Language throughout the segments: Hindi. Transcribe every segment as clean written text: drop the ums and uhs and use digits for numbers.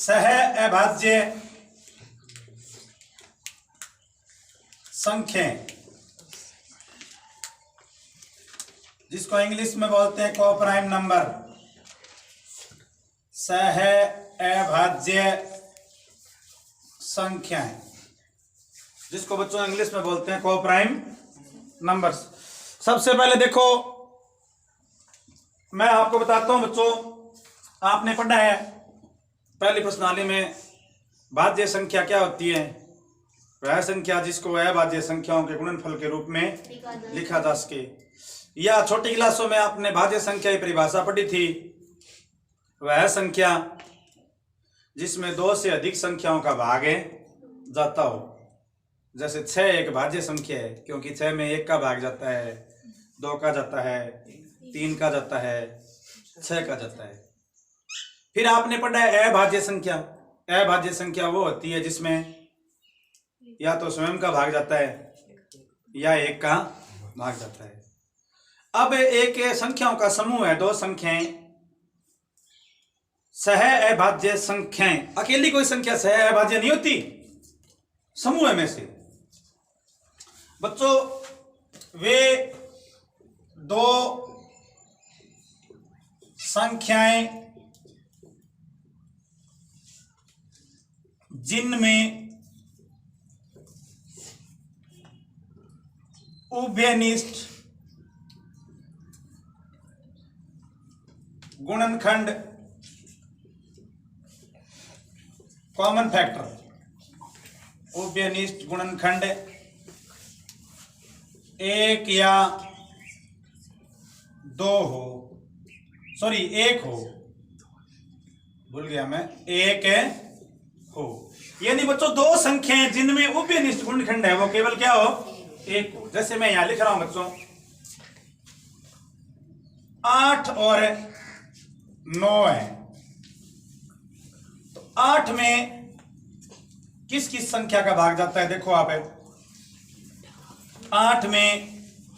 सह अभाज्य संख्याएं, जिसको इंग्लिश में बोलते हैं कोप्राइम नंबर। सह अभाज्य संख्याएं, जिसको बच्चों इंग्लिश में बोलते हैं कोप्राइम नंबर्स। सबसे पहले देखो, मैं आपको बताता हूं बच्चों, आपने पढ़ा है पहली प्रश्नावली में भाज्य संख्या क्या होती है। वह संख्या जिसको अभाज्य संख्याओं के गुणनफल के रूप में लिखा जा सके। या छोटी क्लासों में आपने भाज्य संख्या की परिभाषा पढ़ी थी। वह संख्या जिसमें दो से अधिक संख्याओं का भाग जाता हो। जैसे 6 एक भाज्य संख्या है, क्योंकि 6 में 1 का भाग जाता है, 2 का जाता है, 3 का जाता है, 6 का जाता है। फिर आपने पढ़ा है अभाज्य संख्या। अभाज्य संख्या वो होती है जिसमें या तो स्वयं का भाग जाता है या 1 का भाग जाता है। अब एक संख्याओं का समूह है, दो संख्याएं सह अभाज्य संख्याएं। अकेली कोई संख्या सह अभाज्य नहीं होती, समूह में से बच्चों वे दो संख्याएं जिनमें उभयनिष्ठ गुणनखंड कॉमन फैक्टर, उभयनिष्ठ गुणनखंड 1 या 2 हो, सॉरी 1 हो, भूल गया मैं, 1 हो। यानी बच्चों दो संख्याएं जिनमें उभयनिष्ठ गुणनखंड है वो केवल क्या हो, 1 हो। जैसे मैं यहां लिख रहा हूं बच्चों 8 और 9 है, तो 8 में किस किस संख्या का भाग जाता है। देखो आप 8 में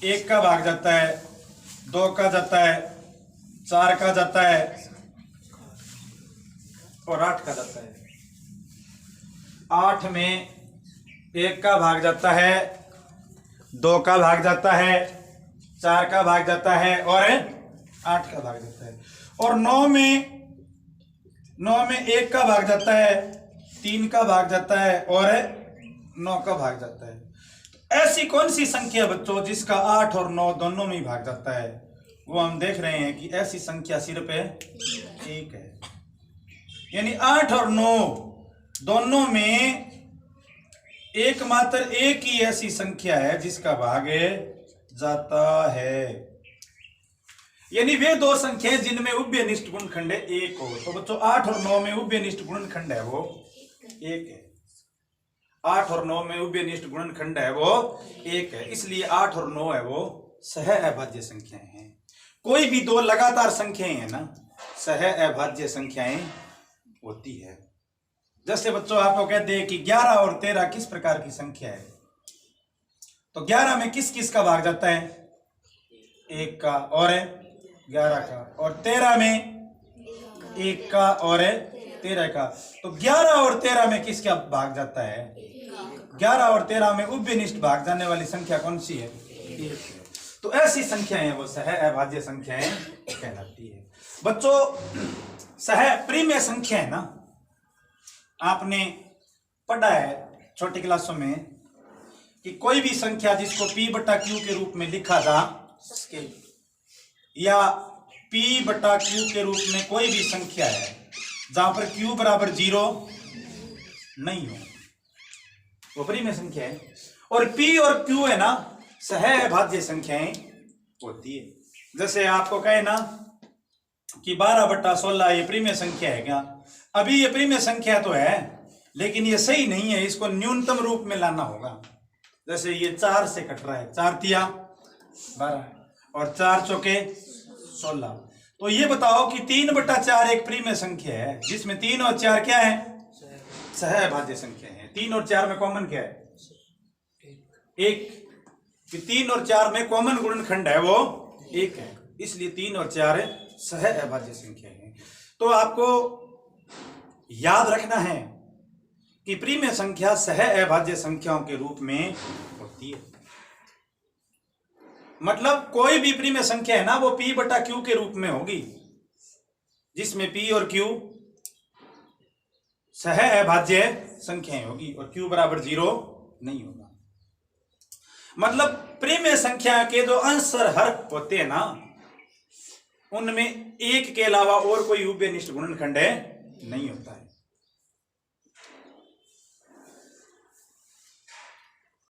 1 का भाग जाता है, 2 का जाता है, 4 का जाता है और 8 का जाता है। 8 में 1 का भाग जाता है, 2 का भाग जाता है, 4 का भाग जाता है और 8 का भाग जाता है। और 9 में 1 का भाग जाता है, 3 का भाग जाता है और 9 का भाग जाता है। ऐसी कौन सी संख्या बच्चों जिसका 8 और 9 दोनों में ही भाग जाता है, वो हम देख रहे हैं कि ऐसी संख्या सिर्फ 1 है। यानी 8 और 9 दोनों में एकमात्र एक ही ऐसी संख्या है जिसका भाग जाता है। यानी वे दो संख्याएं जिनमें उभयनिष्ठ गुणनखंड 1 हो। तो बच्चों 8 और 9 में उभयनिष्ठ गुणनखंड है वो 1 है। 8 और 9 में उभयनिष्ठ गुणनखंड है वो 1 है, इसलिए 8 और 9 है वो सह अभाज्य संख्याएं हैं। कोई भी दो लगातार संख्याएं है ना, सह अभाज्य संख्याएं होती है। जैसे बच्चों आपको कहते हैं कि 11 और 13 किस प्रकार की संख्या है, तो 11 में किस किस का भाग जाता है, 1 का और 11 का, और 13 में 1 का और 13 का। तो 11 और 13 में किसका भाग जाता है, 11 और 13 में उभयनिष्ठ भाग जाने वाली संख्या कौन सी है, 1 है। तो ऐसी संख्याएं वो सह अभाज्य संख्याएं कहलाती है। बच्चों सह प्रिमेय संख्या है ना, आपने पढ़ा है छोटी क्लासों में कि कोई भी संख्या जिसको P/Q के रूप में लिखा जा सके, या P/Q के रूप में कोई भी संख्या है जहां पर Q बराबर 0 नहीं हो, वो प्रिमेय संख्या है। और P और Q है ना सह अभाज्य संख्याएं होती है। जैसे आपको कहे ना कि 12/16 ये प्रिमेय संख्या है क्या, अभी ये प्रिमेय संख्या तो है लेकिन ये सही नहीं है, इसको न्यूनतम रूप में लाना होगा। जैसे ये 4 से कट रहा है, 4 तिया 12 और 4 चौके 16। तो ये बताओ कि 3/4 एक प्रिमेय संख्या है जिसमें 3 और 4 क्या है, सह अभाज्य संख्या है। 3 और 4 में कॉमन क्या है, 1। 3 और 4 में कॉमन गुणनखंड है वो 1 है, इसलिए 3 और 4 सह अभाज्य संख्या है। तो आपको याद रखना है कि प्रिमेय संख्या सह अभाज्य संख्याओं के रूप में होती है। मतलब कोई भी प्रिमेय संख्या है ना, वो p बटा q के रूप में होगी, जिसमें p और q सह अभाज्य संख्याएं होगी और q बराबर 0 नहीं होगा। मतलब प्रिमेय संख्या के जो अंश और हर होते हैं ना, उनमें एक के अलावा और कोई उभयनिष्ठ गुणनखंड नहीं होता है।